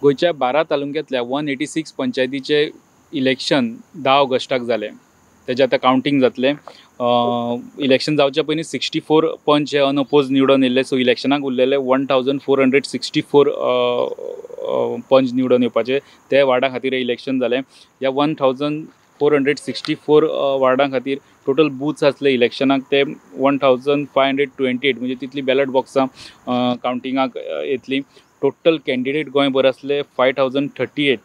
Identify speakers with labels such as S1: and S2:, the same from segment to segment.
S1: गोयच्या 12 तालुक्यांतल्या 186 पंचायतीचे इलेक्शन 10 ऑगस्टाक जालें. तेजें आतां कावंटींग जातलें. इलेक्शन जावच्या पयलीं 64 पंच हे अनअपोज निवडून येयल्ले. सो इलेक्शनाक उरलेले 1464 पंच निवडून येवपाचे. ते वार्डा खातीर इलेक्शन जालें. ह्या 1464 वार्डां खातीर टोटल बुथ्स आसले इलेक्शनाक ते 1528 म्हणजे तितली बॅलट बॉक्सां कावंटिंगाक येतली. टोटल कॅन्डिडेट गोंयभर आसले 5038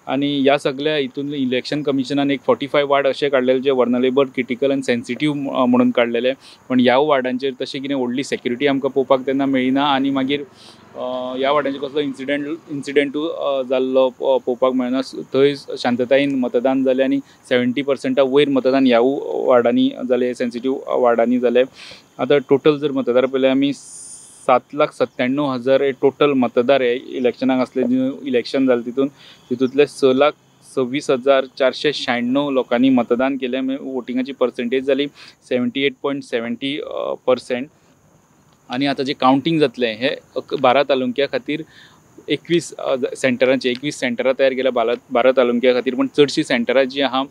S1: आणि ह्या सगळ्या हितून इलेक्शन कमिशनान एक 45 वार्ड असे काडलेले जे वर्नरेबल, क्रिटिकल आनी सेन्सिटीव म्हणून काडलेले. पण ह्या वार्डांचेर तशें कितें व्हडली सेक्युरिटी आमकां पळोवपाक तेन्ना मेळिना आणि मागीर ह्या वार्डांचेर कसलो इन्सिडेंटूय जाल्लो पळोवपाक मेळना. थंय शांततायेन मतदान जालें आणि 70% वयर मतदान ह्या वार्डांनी जालें, सेन्सिटीव वार्डांनी जालें. आतां टोटल जर मतदार पळयले आमी 7,97,000 टोटल मतदार हे इलेक्शनाक असले. इलेक्शन जालें तितूंतले 6,26,496 लोकांनी मतदान केलें. वोटिंगाची पर्सेंटेज जाली 78.70%. आणि आता जे कावंटींग जातलें हे 12 तालुक्यां खातीर 21 सेंटरांचे 21 सेंटरां तयार केल्या 12 तालुक्यां खातीर. पण चडशीं सेंटरां जी आहा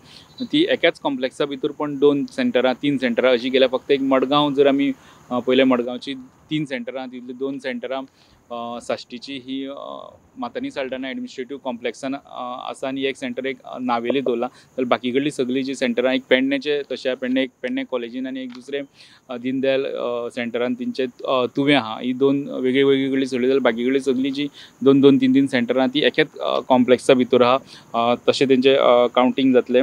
S1: ती एकाच कॉम्प्लेक्सा भितर पण 2 सेंटरां 3 सेंटरां अशी केल्या. फक्त एक मडगांव जर आमी पळयलें, मडगांवची 3 सेंटरां, तितली 2 सेंटरां साश्टीची ही मातानी साल्टाना एडमिनिस्ट्रेटीव कॉम्प्लेक्सान आसा आणि एक सेंटर एक नावेली दवरला. तर बाकी कडली सगळीं जी सेंटरां एक पेडणेचे तशें पेडणे कॉलेजीन आणि एक दुसरें दीनदयाल सेंटरान तेंचे तुवें आहा. ही 2 वेगळी वेगळी सोडली जाल्यार बाकी कडली सगळीं जी 2-2, 3-3 सेंटरां ती एकाच कॉम्प्लेक्सा भितर आहा. तशें तेंचें कावंटींग जातलें.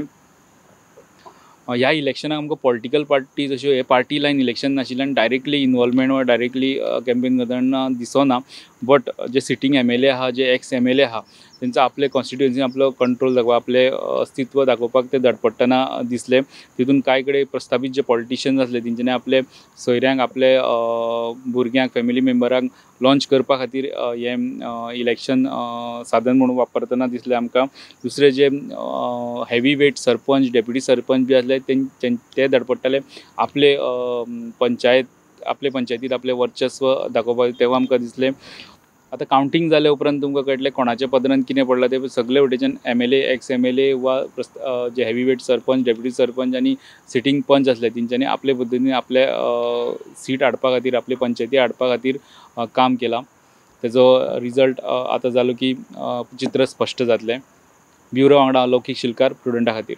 S1: ह्या इलेक्शनाक आमकां पॉलिटिकल पार्टीज अश्यो हे पार्टी लायन इलेक्शन नाशिल्ल्यान डायरेक्टली इनवॉल्वमेंट वा डायरेक्टली कॅम्पेन करतना दिसना. बट जे सिटींग MLA आहा, जे एक्स MLA आहा, तेंचो आपले कॉन्स्टिट्युएन्सी आपलो कंट्रोल दाखोवपाक, आपले अस्तित्व दाखोवपाक ते धडपडटना दिसले. तितून कांय कडेन प्रस्थापीत जे पॉलिटिशियन्स आसले तेंच्यांनी आपले सोयऱ्यांक, आपले भुरग्यांक, फॅमिली मेंबरांक लॉन्च करपा खातीर हे इलेक्शन साधन म्हणून वापरतना दिसले आमकां. दुसरे जे heavy weight sarpanch, deputy sarpanch बी आसले ते धडपडटाले आपले पंचायतीत आपले वर्चस्व दाखोवपाक, तेव्हा आमकां दिसलें. आता कावंटींग जाल्या उपरांत तुमकां कळटलें कोणाच्या पदरान कितें पडलां ते. सगळे वटेच्यान MLA, एक्स MLA वा जे heavy weight sarpanch, deputy sarpanch आनी सिटींग पंच आसले तेंच्यांनी आपले पद्दतीन आपले सीट हाडपा खातीर, आपले पंचायती हाडपा खातीर काम केलां. तेजो रिजल्ट आतां जालो की चित्र स्पश्ट जातलें. ब्युरो वांगडा लौकीक शिलकार, प्रुडंटा खातीर.